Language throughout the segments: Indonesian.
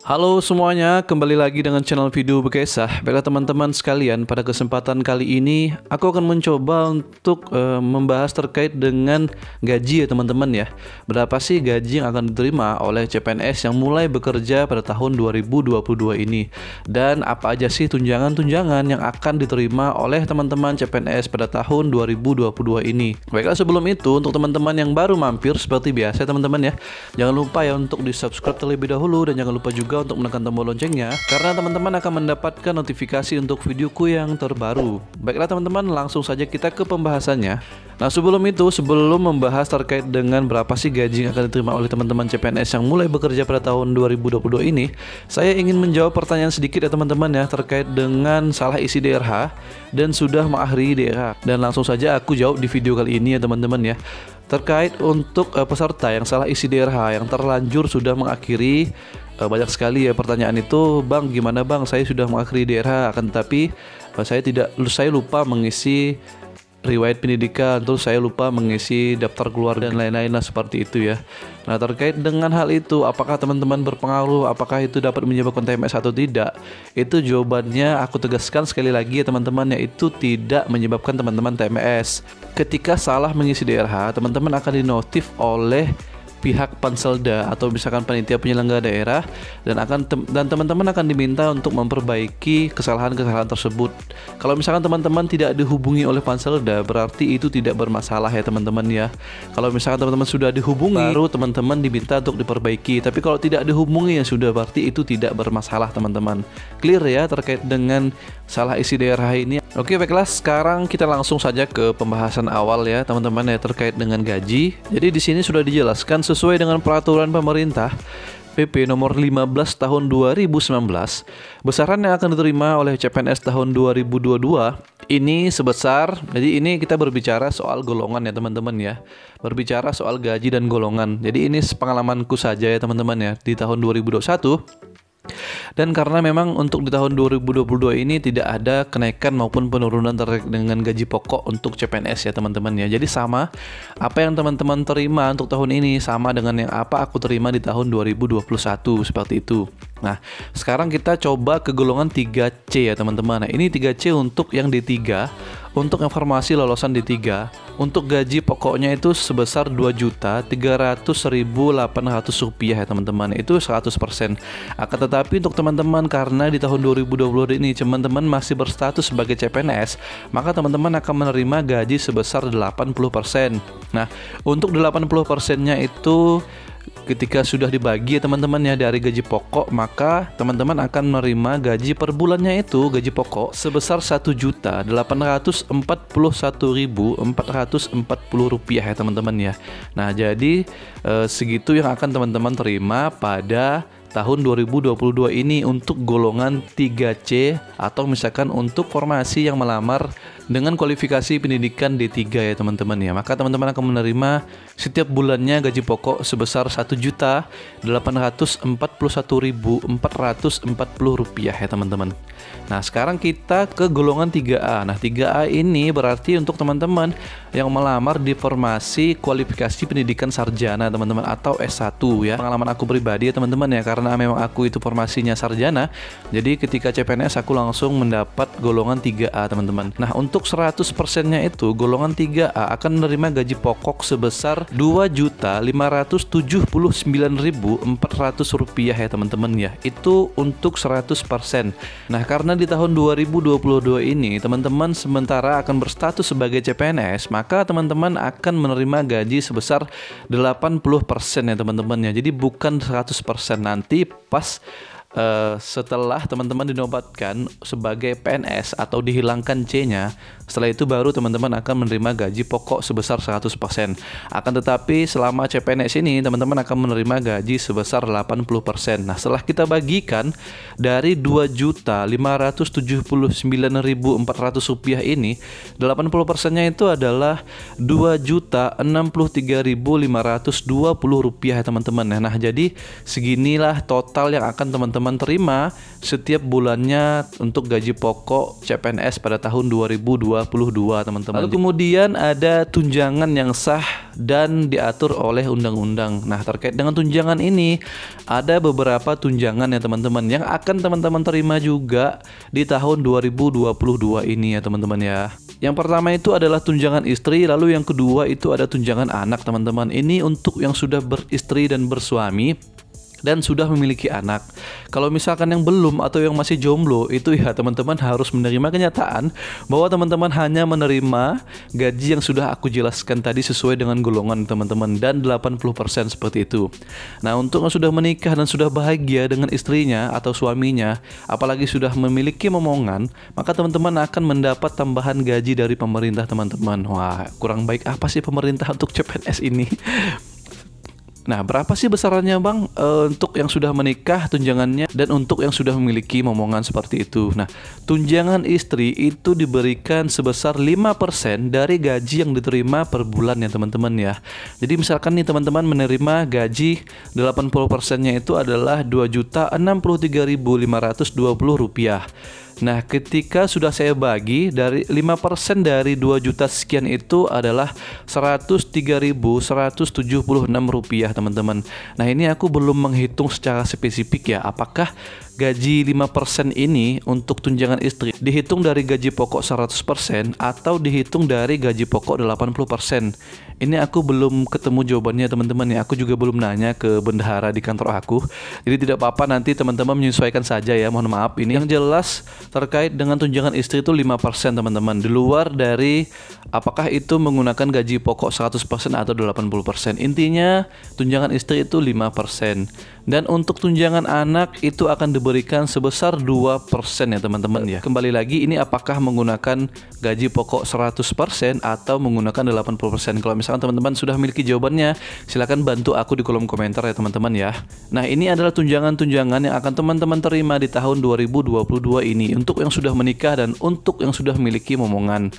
Halo semuanya, kembali lagi dengan channel video Bekesah. Baiklah teman-teman sekalian, pada kesempatan kali ini aku akan mencoba untuk membahas terkait dengan gaji ya teman-teman ya. Berapa sih gaji yang akan diterima oleh CPNS yang mulai bekerja pada tahun 2022 ini? Dan apa aja sih tunjangan-tunjangan yang akan diterima oleh teman-teman CPNS pada tahun 2022 ini? Baiklah sebelum itu, untuk teman-teman yang baru mampir seperti biasa teman-teman ya, jangan lupa ya untuk di-subscribe terlebih dahulu, dan jangan lupa juga untuk menekan tombol loncengnya karena teman-teman akan mendapatkan notifikasi untuk videoku yang terbaru. Baiklah teman-teman, langsung saja kita ke pembahasannya. Nah sebelum membahas terkait dengan berapa sih gaji yang akan diterima oleh teman-teman CPNS yang mulai bekerja pada tahun 2022 ini, saya ingin menjawab pertanyaan sedikit ya teman-teman ya, terkait dengan salah isi DRH dan sudah mengakhiri DRH. Dan langsung saja aku jawab di video kali ini ya teman-teman ya, terkait untuk peserta yang salah isi DRH yang terlanjur sudah mengakhiri. Banyak sekali ya pertanyaan itu, Bang gimana Bang, saya sudah mengakhiri DRH akan tetapi saya lupa mengisi riwayat pendidikan, terus saya lupa mengisi daftar keluarga dan lain-lain lah seperti itu ya. Nah terkait dengan hal itu, apakah teman-teman berpengaruh, apakah itu dapat menyebabkan TMS atau tidak? Itu jawabannya aku tegaskan sekali lagi ya teman-teman, yaitu tidak menyebabkan teman-teman TMS. Ketika salah mengisi DRH, teman-teman akan dinotif oleh pihak Panselda atau misalkan panitia penyelenggara daerah, dan teman-teman akan diminta untuk memperbaiki kesalahan-kesalahan tersebut. Kalau misalkan teman-teman tidak dihubungi oleh Panselda, berarti itu tidak bermasalah ya teman-teman ya. Kalau misalkan teman-teman sudah dihubungi, baru teman-teman diminta untuk diperbaiki. Tapi kalau tidak dihubungi ya sudah, berarti itu tidak bermasalah teman-teman. Clear ya terkait dengan salah isi DRH ini. Oke baiklah, sekarang kita langsung saja ke pembahasan awal ya teman-teman ya, terkait dengan gaji. Jadi di sini sudah dijelaskan sesuai dengan peraturan pemerintah PP nomor 15 tahun 2019, besaran yang akan diterima oleh CPNS tahun 2022 ini sebesar, jadi ini kita berbicara soal golongan ya teman-teman ya, berbicara soal gaji dan golongan. Jadi ini pengalamanku saja ya teman-teman ya di tahun 2021. Dan karena memang untuk di tahun 2022 ini tidak ada kenaikan maupun penurunan terkait dengan gaji pokok untuk CPNS ya teman-teman ya. Jadi sama, apa yang teman-teman terima untuk tahun ini sama dengan yang apa aku terima di tahun 2021, seperti itu. Nah sekarang kita coba ke golongan 3C ya teman-teman. Nah ini 3C untuk yang D3. Untuk informasi lolosan D3, untuk gaji pokoknya itu sebesar Rp2.300.800 ya teman-teman. Itu 100%. Akan tetapi untuk teman-teman, karena di tahun 2020 ini teman-teman masih berstatus sebagai CPNS, maka teman-teman akan menerima gaji sebesar 80%. Nah untuk 80%-nya itu ketika sudah dibagi ya teman-teman ya dari gaji pokok, maka teman-teman akan menerima gaji per bulannya itu gaji pokok sebesar Rp1.841.440 ya teman-teman ya. Nah jadi segitu yang akan teman-teman terima pada tahun 2022 ini untuk golongan 3C, atau misalkan untuk formasi yang melamar dengan kualifikasi pendidikan D3 ya teman-teman ya. Maka teman-teman akan menerima setiap bulannya gaji pokok sebesar Rp1.841.440 ya teman-teman. Nah sekarang kita ke golongan 3A. Nah 3A ini berarti untuk teman-teman yang melamar di formasi kualifikasi pendidikan sarjana teman-teman, atau S1 ya. Pengalaman aku pribadi ya teman-teman ya, karena memang aku itu formasinya sarjana, jadi ketika CPNS aku langsung mendapat golongan 3A teman-teman. Nah untuk 100%-nya itu golongan 3A akan menerima gaji pokok sebesar Rp2.579.400 ya teman-teman ya. Itu untuk 100%. Nah karena di tahun 2022 ini teman-teman sementara akan berstatus sebagai CPNS, maka teman-teman akan menerima gaji sebesar 80% ya teman-teman ya. Jadi bukan 100%. Nanti pas setelah teman-teman dinobatkan sebagai PNS atau dihilangkan C-nya, setelah itu baru teman-teman akan menerima gaji pokok sebesar 100%. Akan tetapi selama CPNS ini teman-teman akan menerima gaji sebesar 80%. Nah setelah kita bagikan dari Rp2.579.400 ini, 80%-nya itu adalah Rp2.063.520 ya teman-teman. Nah jadi seginilah total yang akan teman-teman teman-teman terima setiap bulannya untuk gaji pokok CPNS pada tahun 2022 teman-teman. Lalu kemudian ada tunjangan yang sah dan diatur oleh undang-undang. Nah, terkait dengan tunjangan ini ada beberapa tunjangan ya teman-teman yang akan teman-teman terima juga di tahun 2022 ini ya teman-teman ya. Yang pertama itu adalah tunjangan istri, lalu yang kedua itu ada tunjangan anak teman-teman. Ini untuk yang sudah beristri dan bersuami dan sudah memiliki anak. Kalau misalkan yang belum atau yang masih jomblo, itu ya teman-teman harus menerima kenyataan bahwa teman-teman hanya menerima gaji yang sudah aku jelaskan tadi sesuai dengan golongan teman-teman, dan 80% seperti itu. Nah, untuk yang sudah menikah dan sudah bahagia dengan istrinya atau suaminya, apalagi sudah memiliki momongan, maka teman-teman akan mendapat tambahan gaji dari pemerintah teman-teman. Wah, kurang baik apa sih pemerintah untuk CPNS ini? Nah, berapa sih besarannya Bang untuk yang sudah menikah tunjangannya dan untuk yang sudah memiliki momongan seperti itu? Nah, tunjangan istri itu diberikan sebesar 5% dari gaji yang diterima per bulan ya teman-teman ya. Jadi misalkan nih teman-teman menerima gaji 80%-nya itu adalah Rp2.063.520. Nah, ketika sudah saya bagi dari 5% dari 2 juta sekian itu adalah Rp103.176 teman-teman. Nah, ini aku belum menghitung secara spesifik ya, apakah gaji 5% ini untuk tunjangan istri dihitung dari gaji pokok 100% atau dihitung dari gaji pokok 80%. Ini aku belum ketemu jawabannya teman-teman ya. Aku juga belum nanya ke bendahara di kantor aku. Jadi tidak apa-apa, nanti teman-teman menyesuaikan saja ya. Mohon maaf, ini yang jelas terkait dengan tunjangan istri itu 5% teman-teman. Di luar dari apakah itu menggunakan gaji pokok 100% atau 80%. Intinya tunjangan istri itu 5%. Dan untuk tunjangan anak itu akan diberikan sebesar 2% ya teman-teman ya. Kembali lagi, ini apakah menggunakan gaji pokok 100% atau menggunakan 80%. Kalau misalkan teman-teman sudah memiliki jawabannya, silakan bantu aku di kolom komentar ya teman-teman ya. Nah, ini adalah tunjangan-tunjangan yang akan teman-teman terima di tahun 2022 ini untuk yang sudah menikah dan untuk yang sudah memiliki momongan.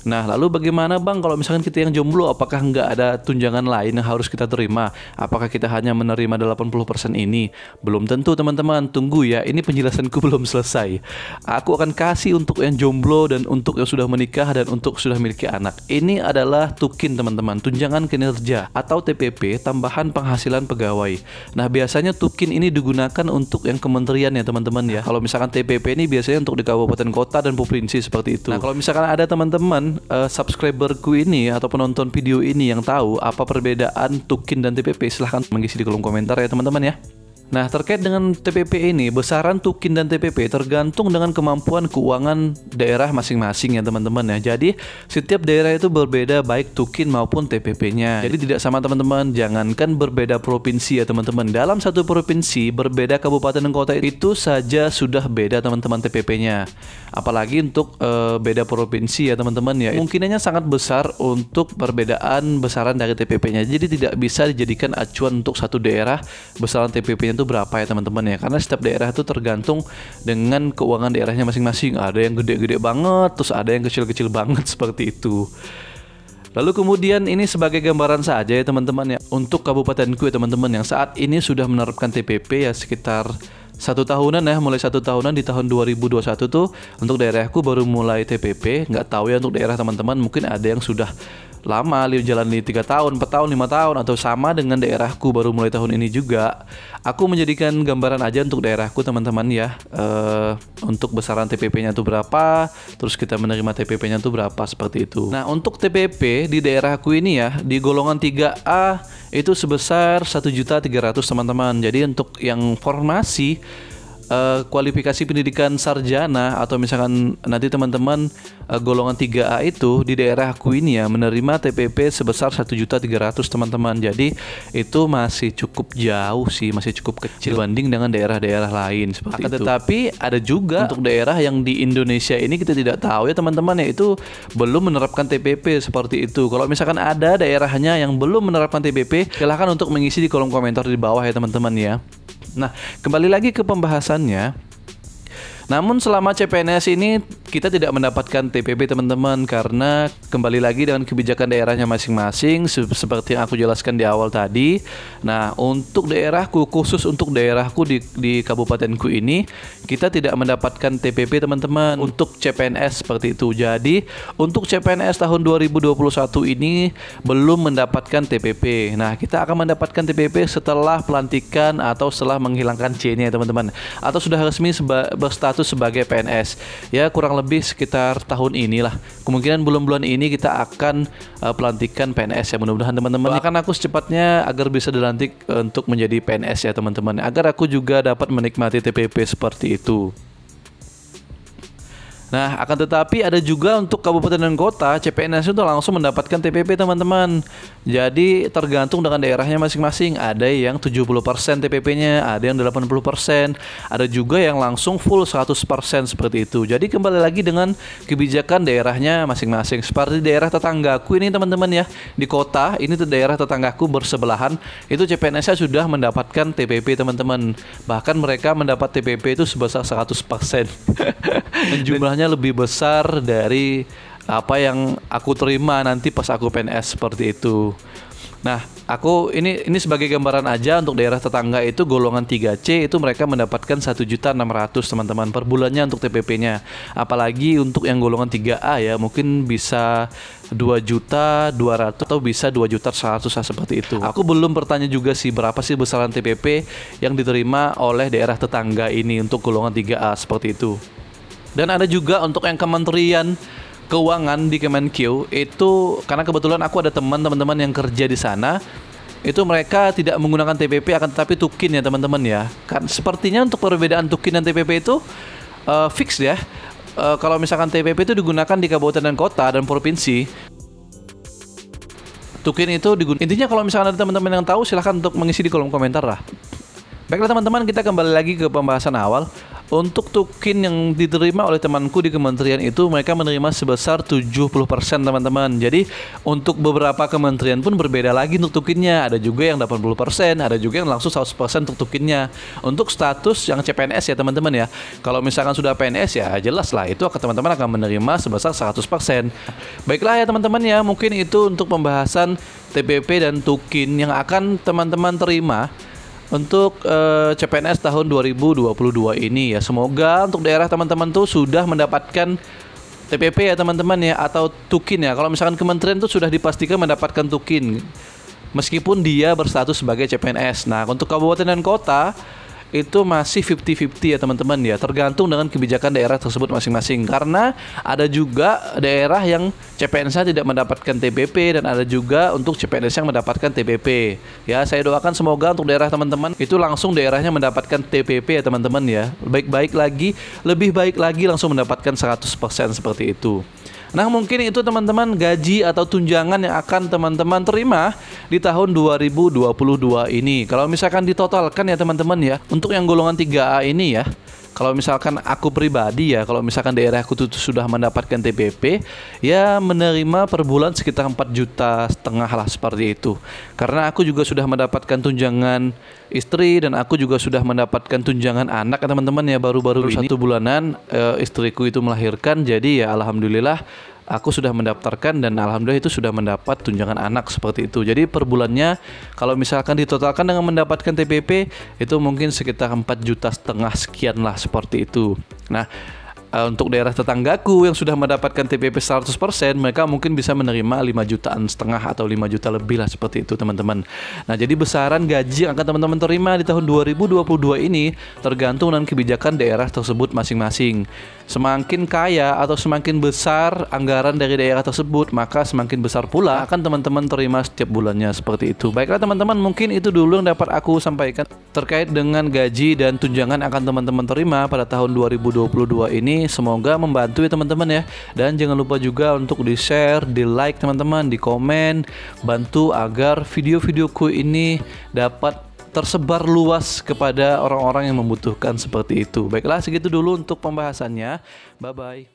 Nah, lalu bagaimana Bang kalau misalkan kita yang jomblo, apakah nggak ada tunjangan lain yang harus kita terima? Apakah kita hanya menerima 80% ini? Belum tentu teman-teman, tunggu ya, ini penjelasanku belum selesai. Aku akan kasih untuk yang jomblo dan untuk yang sudah menikah dan untuk sudah memiliki anak. Ini adalah tukin teman-teman, tunjangan kinerja atau TPP, tambahan penghasilan pegawai. Nah, biasanya tukin ini digunakan untuk yang kementerian ya teman-teman ya. Kalau misalkan TPP ini biasanya untuk di kabupaten kota dan provinsi seperti itu. Nah, kalau misalkan ada teman-teman subscriberku ini atau penonton video ini yang tahu apa perbedaan tukin dan TPP, silahkan mengisi di kolom komentar ya teman-teman ya. Nah, terkait dengan TPP ini, besaran tukin dan TPP tergantung dengan kemampuan keuangan daerah masing-masing ya teman-teman ya. Jadi setiap daerah itu berbeda baik tukin maupun TPP-nya. Jadi tidak sama teman-teman, jangankan berbeda provinsi ya teman-teman. Dalam satu provinsi berbeda kabupaten dan kota itu saja sudah beda teman-teman TPP-nya. Apalagi untuk beda provinsi ya teman-teman ya. Kemungkinannya sangat besar untuk perbedaan besaran dari TPP-nya. Jadi tidak bisa dijadikan acuan untuk satu daerah besaran TPP-nya itu berapa ya teman-teman ya, karena setiap daerah itu tergantung dengan keuangan daerahnya masing-masing. Ada yang gede-gede banget, terus ada yang kecil-kecil banget seperti itu. Lalu kemudian ini sebagai gambaran saja ya teman-teman ya, untuk kabupatenku ya teman-teman yang saat ini sudah menerapkan TPP ya sekitar 1 tahunan ya, mulai 1 tahunan di tahun 2021 tuh untuk daerahku baru mulai TPP. Nggak tahu ya untuk daerah teman-teman, mungkin ada yang sudah lama jalan di 3 tahun, 4 tahun, 5 tahun, atau sama dengan daerahku baru mulai tahun ini juga. Aku menjadikan gambaran aja untuk daerahku teman-teman ya, untuk besaran TPP-nya itu berapa, terus kita menerima TPP-nya itu berapa, seperti itu. Nah, untuk TPP di daerahku ini ya, di golongan 3A itu sebesar 1.300.000 teman-teman. Jadi untuk yang formasi kualifikasi pendidikan sarjana atau misalkan nanti teman-teman golongan 3A itu di daerahku ini ya menerima TPP sebesar 1.300.000 teman-teman. Jadi itu masih cukup jauh sih, masih cukup kecil dibanding dengan daerah-daerah lain seperti itu. Tetapi ada juga untuk daerah yang di Indonesia ini kita tidak tahu ya teman-teman ya, itu belum menerapkan TPP seperti itu. Kalau misalkan ada daerahnya yang belum menerapkan TPP, silahkan untuk mengisi di kolom komentar di bawah ya teman-teman ya. Nah, kembali lagi ke pembahasannya. Namun selama CPNS ini kita tidak mendapatkan TPP teman-teman, karena kembali lagi dengan kebijakan daerahnya masing-masing seperti yang aku jelaskan di awal tadi. Nah, untuk daerahku, khusus untuk daerahku di kabupatenku ini, kita tidak mendapatkan TPP teman-teman untuk CPNS seperti itu. Jadi untuk CPNS tahun 2021 ini belum mendapatkan TPP. Nah, kita akan mendapatkan TPP setelah pelantikan atau setelah menghilangkan C-nya teman-teman, atau sudah resmi berstatus sebagai PNS. Ya, kurang lebih sekitar tahun inilah. Kemungkinan bulan-bulan ini kita akan pelantikan PNS ya, mudah-mudahan teman-teman. Akan aku secepatnya agar bisa dilantik untuk menjadi PNS ya teman-teman, agar aku juga dapat menikmati TPP seperti itu. Nah, akan tetapi ada juga untuk kabupaten dan kota, CPNS itu langsung mendapatkan TPP teman-teman. Jadi tergantung dengan daerahnya masing-masing. Ada yang 70% TPP-nya, ada yang 80%, ada juga yang langsung full 100% seperti itu. Jadi kembali lagi dengan kebijakan daerahnya masing-masing. Seperti daerah tetanggaku ini teman-teman ya, di kota ini daerah tetanggaku bersebelahan, itu CPNS-nya sudah mendapatkan TPP teman-teman. Bahkan mereka mendapat TPP itu sebesar 100%. Dan jumlahnya lebih besar dari apa yang aku terima nanti pas aku PNS seperti itu. Nah, aku ini sebagai gambaran aja. Untuk daerah tetangga itu golongan 3C itu mereka mendapatkan 1.600.000 teman-teman per bulannya untuk TPP-nya. Apalagi untuk yang golongan 3A ya, mungkin bisa 2.200.000 atau bisa 2.100.000 seperti itu. Aku belum bertanya juga sih berapa sih besaran TPP yang diterima oleh daerah tetangga ini untuk golongan 3A seperti itu. Dan ada juga untuk yang Kementerian Keuangan di Kemenkeu itu, karena kebetulan aku ada teman-teman yang kerja di sana, itu mereka tidak menggunakan TPP akan tetapi tukin ya teman-teman ya. Kan sepertinya untuk perbedaan tukin dan TPP itu fix ya. Kalau misalkan TPP itu digunakan di kabupaten dan kota dan provinsi, tukin itu digunakan. Intinya kalau misalkan ada teman-teman yang tahu, silahkan untuk mengisi di kolom komentar lah. Baiklah teman-teman, kita kembali lagi ke pembahasan awal. Untuk tukin yang diterima oleh temanku di kementerian itu, mereka menerima sebesar 70% teman-teman. Jadi untuk beberapa kementerian pun berbeda lagi untuk tukinnya. Ada juga yang 80%, ada juga yang langsung 100% untuk tukinnya. Untuk status yang CPNS ya teman-teman ya, kalau misalkan sudah PNS ya jelas lah, itu teman-teman akan menerima sebesar 100%. Baiklah ya teman-teman ya, mungkin itu untuk pembahasan TPP dan tukin yang akan teman-teman terima untuk CPNS tahun 2022 ini ya. Semoga untuk daerah teman-teman tuh sudah mendapatkan TPP ya teman-teman ya, atau tukin ya. Kalau misalkan kementerian tuh sudah dipastikan mendapatkan tukin meskipun dia berstatus sebagai CPNS. Nah, untuk kabupaten dan kota itu masih 50-50 ya teman-teman ya, tergantung dengan kebijakan daerah tersebut masing-masing. Karena ada juga daerah yang CPNS-nya tidak mendapatkan TPP, dan ada juga untuk CPNS yang mendapatkan TPP. Ya, saya doakan semoga untuk daerah teman-teman itu langsung daerahnya mendapatkan TPP ya teman-teman ya. Lebih baik lagi langsung mendapatkan 100% seperti itu. Nah, mungkin itu teman-teman gaji atau tunjangan yang akan teman-teman terima di tahun 2022 ini. Kalau misalkan ditotalkan ya teman-teman ya, untuk yang golongan 3A ini ya, kalau misalkan aku pribadi ya, kalau misalkan daerahku tuh sudah mendapatkan TPP, ya menerima per bulan sekitar 4,5 juta lah seperti itu. Karena aku juga sudah mendapatkan tunjangan istri, dan aku juga sudah mendapatkan tunjangan anak ya teman-teman ya, baru-baru 1 bulanan istriku itu melahirkan. Jadi ya alhamdulillah aku sudah mendaftarkan, dan alhamdulillah itu sudah mendapat tunjangan anak seperti itu. Jadi per bulannya kalau misalkan ditotalkan dengan mendapatkan TPP itu mungkin sekitar 4,5 juta sekian lah seperti itu. Nah, untuk daerah tetanggaku yang sudah mendapatkan TPP 100%, mereka mungkin bisa menerima 5,5 jutaan atau 5 juta lebih lah seperti itu teman-teman. Nah, jadi besaran gaji yang akan teman-teman terima di tahun 2022 ini tergantung dengan kebijakan daerah tersebut masing-masing. Semakin kaya atau semakin besar anggaran dari daerah tersebut, maka semakin besar pula akan teman-teman terima setiap bulannya seperti itu. Baiklah teman-teman, mungkin itu dulu yang dapat aku sampaikan terkait dengan gaji dan tunjangan akan teman-teman terima pada tahun 2022 ini. Semoga membantu ya teman-teman ya. Dan jangan lupa juga untuk di-share, di-like teman-teman, di komen, bantu agar video-videoku ini dapat tersebar luas kepada orang-orang yang membutuhkan seperti itu. Baiklah, segitu dulu untuk pembahasannya. Bye-bye.